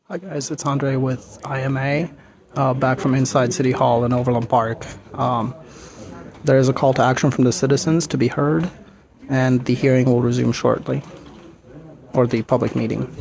Hi guys, it's Andre with IMA, back from inside City Hall in Overland Park. There is a call to action from the citizens to be heard, and the hearing will resume shortly, or the public meeting.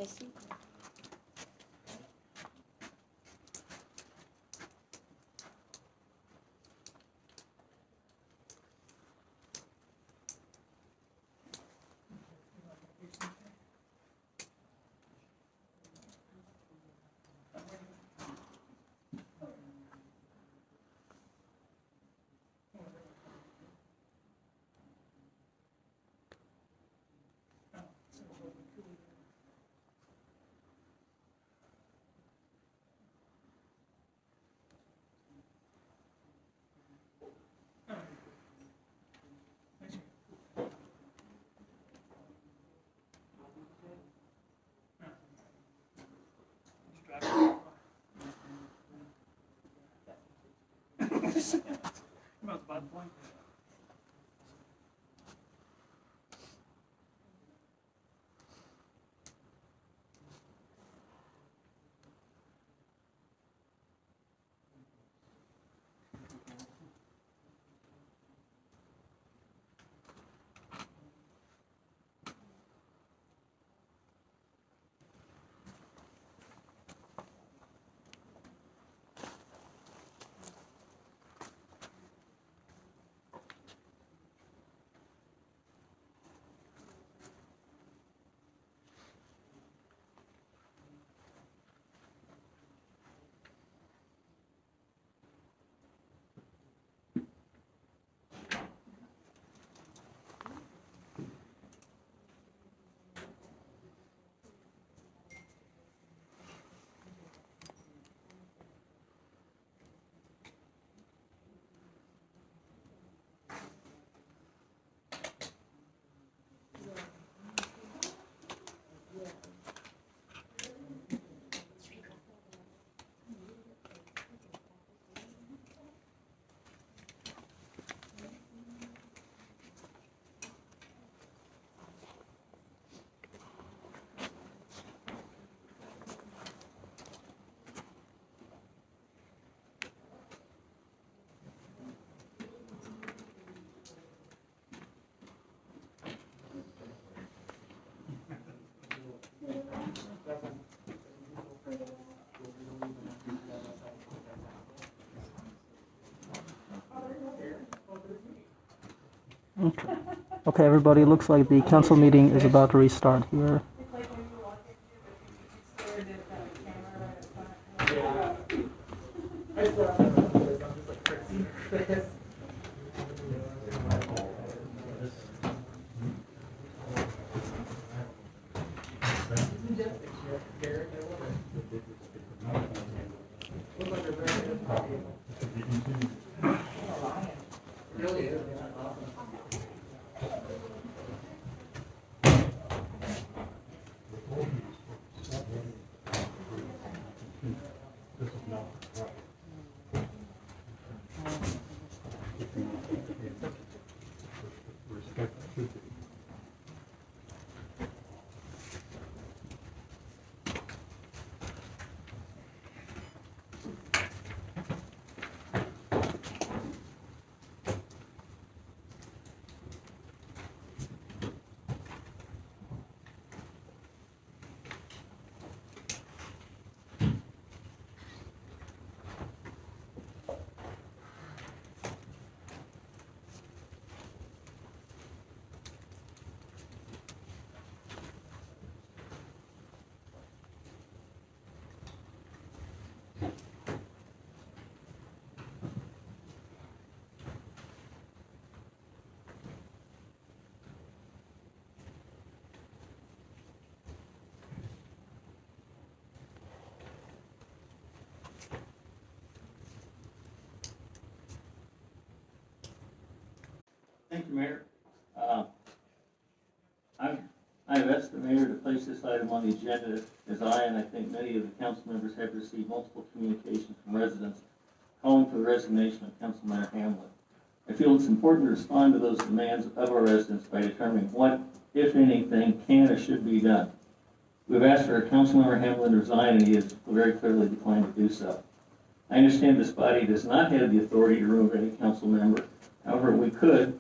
I see. Okay, everybody, looks like the council meeting is about to restart here. Thank you, Mayor. I've asked the mayor to place this item on the agenda as I think many of the council members have received multiple communications from residents calling for the resignation of Councilmember Hamlin. I feel it's important to respond to those demands of our residents by determining what, if anything, can or should be done. We've asked for Councilmember Hamlin to resign, and he has very clearly declined to do so. I understand this body does not have the authority to remove any council member. However, we could,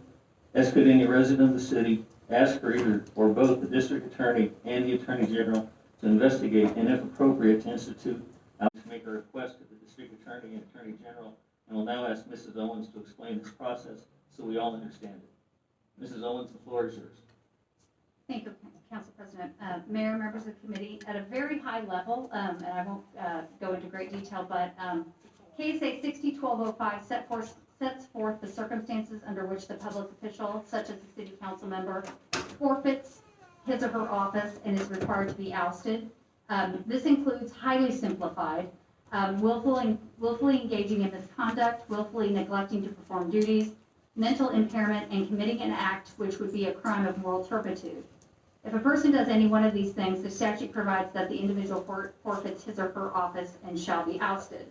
as could any resident of the city, ask for either or both the district attorney and the attorney general to investigate and, if appropriate, to institute to make a request to the district attorney and attorney general. And will now ask Mrs. Owens to explain this process so we all understand it. Mrs. Owens, the floor is yours. Thank you, Council President. Mayor, members of the committee, at a very high level, and I won't go into great detail, but KSA 60-1205 sets forth the circumstances under which the public official, such as a city council member, forfeits his or her office and is required to be ousted. This includes, highly simplified, willfully engaging in misconduct, willfully neglecting to perform duties, mental impairment, and committing an act which would be a crime of moral turpitude. If a person does any one of these things, the statute provides that the individual forfeits his or her office and shall be ousted.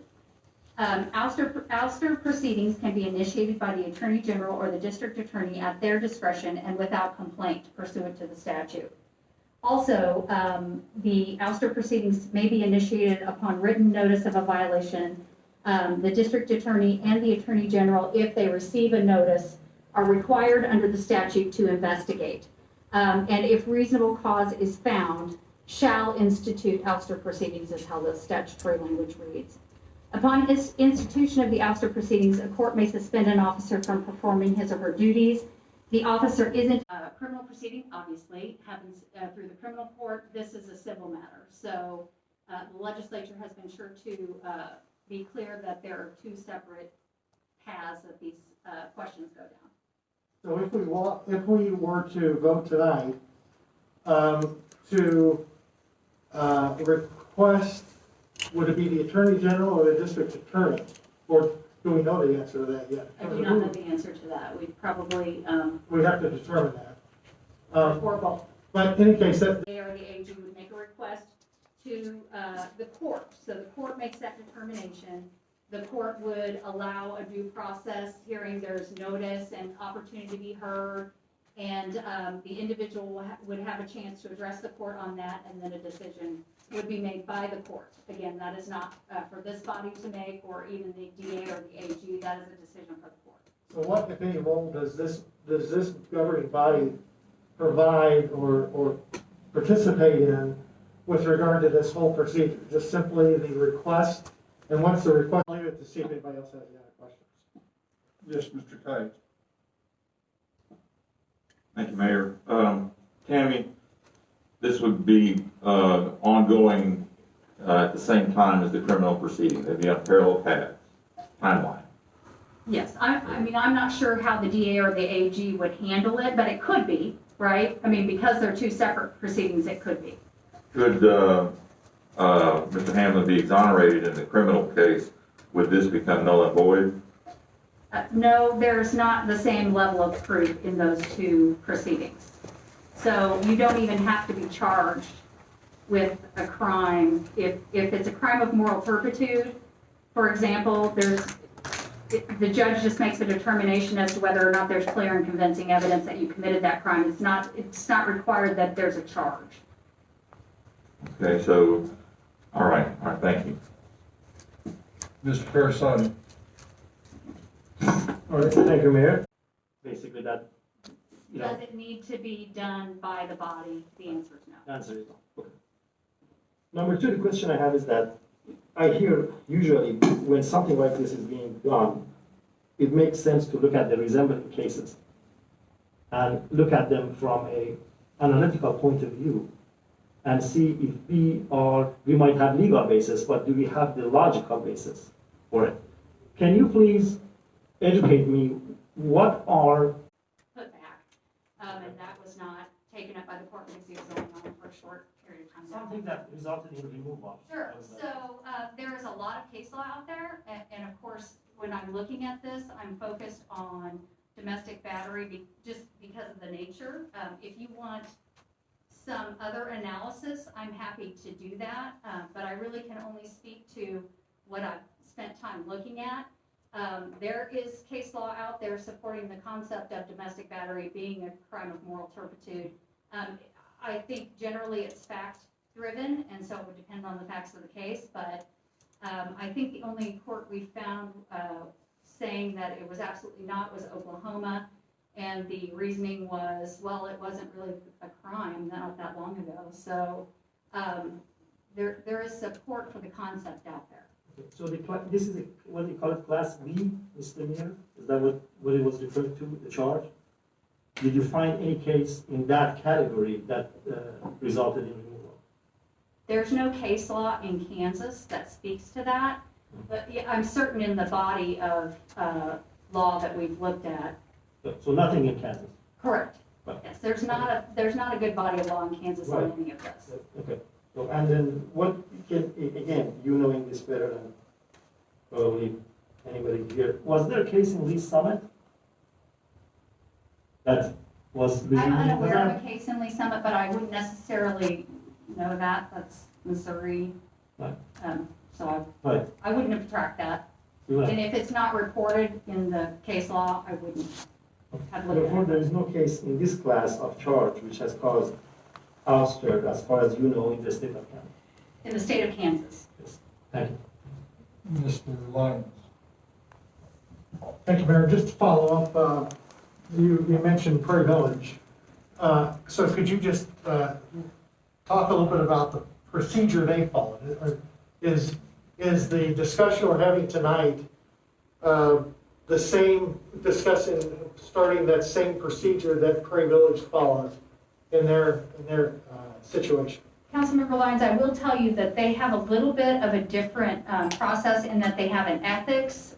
Ouster proceedings can be initiated by the Attorney General or the District Attorney at their discretion and without complaint pursuant to the statute. Also, the ouster proceedings may be initiated upon written notice of a violation. The District Attorney and the Attorney General, if they receive a notice, are required under the statute to investigate. And if reasonable cause is found, shall institute ouster proceedings, is how the statutory language reads. Upon institution of the ouster proceedings, a court may suspend an officer from performing his or her duties. The officer isn't a criminal proceeding, obviously, happens through the criminal court. This is a civil matter. So the legislature has been sure to be clear that there are two separate paths that these questions go down. So if we were to vote tonight to request, would it be the Attorney General or the District Attorney? Or do we know the answer to that yet? I do not know the answer to that. We'd probably we have to determine that. or both. But in any case, that They or the AG would make a request to the court. So the court makes that determination. The court would allow a due process hearing. There's notice and opportunity to be heard, and the individual would have a chance to address the court on that, and then a decision would be made by the court. Again, that is not for this body to make, or even the DA or the AG. That is a decision for the court. so what, if any, role does this governing body provide or participate in with regard to this whole procedure? Just simply the request, and once the request, I'll leave it to see if anybody else has any other questions. Yes, Mr. Kite. Thank you, Mayor. Tammy, this would be ongoing at the same time as the criminal proceeding. They'd be on parallel paths, timeline. Yes, I mean, I'm not sure how the DA or the AG would handle it, but it could be, right? I mean, because they're two separate proceedings, it could be. Could Mr. Hamlin be exonerated in the criminal case would this become null and void? No, there's not the same level of proof in those two proceedings. So you don't even have to be charged with a crime. If it's a crime of moral turpitude, for example, the judge just makes a determination as to whether or not there's clear and convincing evidence that you committed that crime. It's not required that there's a charge. Okay, so, all right, thank you. Mr. Parasati? All right, thank you, Mayor. Basically, that, Does it need to be done by the body? The answer is no. answer is no. Okay. Number two, the question I have is that I hear usually when something like this is being done, it makes sense to look at the resembling cases and look at them from a analytical point of view and see if we might have legal basis, but do we have the logical basis for it? Can you please educate me, what are, Put back. And that was not taken up by the court because it was only on for a short period of time. something that resulted in removal? Sure. So there is a lot of case law out there. And of course, when I'm looking at this, I'm focused on domestic battery just because of the nature. If you want some other analysis, I'm happy to do that. But I really can only speak to what I've spent time looking at. There is case law out there supporting the concept of domestic battery being a crime of moral turpitude. I think generally it's fact-driven, and so it would depend on the facts of the case, but I think the only court we found saying that it was absolutely not was Oklahoma, and the reasoning was, well, it wasn't really a crime not that long ago. So there is support for the concept out there. So this is what you call it, Class B misdemeanor? Is that what it was referred to, the charge? Did you find any case in that category that resulted in removal? There's no case law in Kansas that speaks to that, but yeah, I'm certain in the body of law that we've looked at. So nothing in Kansas? Correct. Right. Yes, there's not a good body of law in Kansas on any of this. Okay. So, and then what can, again, you knowing this better than probably anybody here, was there a case in Lee Summit that was? I'm unaware of a case in Lee Summit, but I wouldn't necessarily know that. That's Missouri. Right. So Right. I wouldn't have tracked that. Right. And if it's not reported in the case law, I wouldn't have looked Therefore, at there it. is no case in this class of charge which has caused ouster, as far as you know, in the state of Kansas. In the state of Kansas. Yes. Thank you. Mr. Lyons? Thank you, Mayor. Just to follow up, you mentioned Prairie Village. So could you just talk a little bit about the procedure they followed? Is the discussion we're having tonight the same discussing, starting that same procedure that Prairie Village followed in their situation? Councilmember Lyons, I will tell you that they have a little bit of a different process in that they have an ethics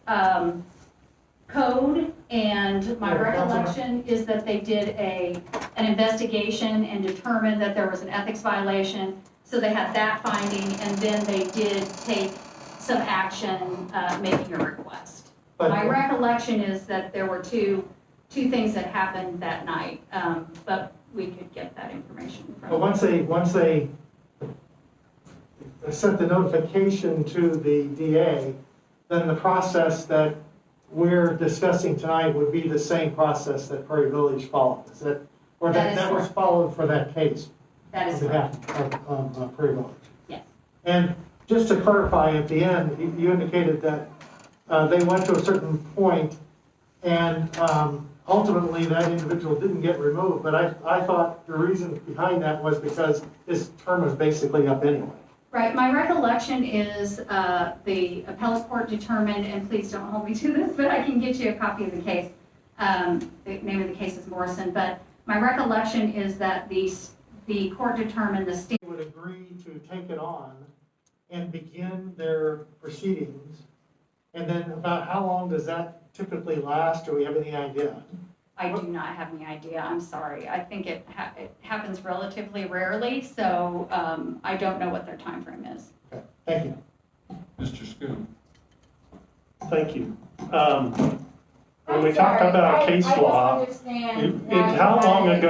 code, and my recollection is that they did an investigation and determined that there was an ethics violation, so they had that finding, and then they did take some action making a request. My recollection is that there were two things that happened that night, but we could get that information from. But once they sent the notification to the DA, then the process that we're discussing tonight would be the same process that Prairie Village followed. Is that, or That is that was correct. followed for that case? That is On correct. behalf of Prairie Village? Yes. And just to clarify, at the end, you indicated that they went to a certain point and ultimately that individual didn't get removed, but I thought the reason behind that was because his term was basically up anyway. Right, my recollection is the appellate court determined, and please don't hold me to this, but I can get you a copy of the case. The name of the case is Morrison, but my recollection is that the court determined the state Would agree to take it on and begin their proceedings. And then about how long does that typically last? Do we have any idea? I do not have any idea, I'm sorry. I think it happens relatively rarely, so I don't know what their time frame is. Okay, thank you. Mr. Scoop? Thank you. When we talked about case law, how long ago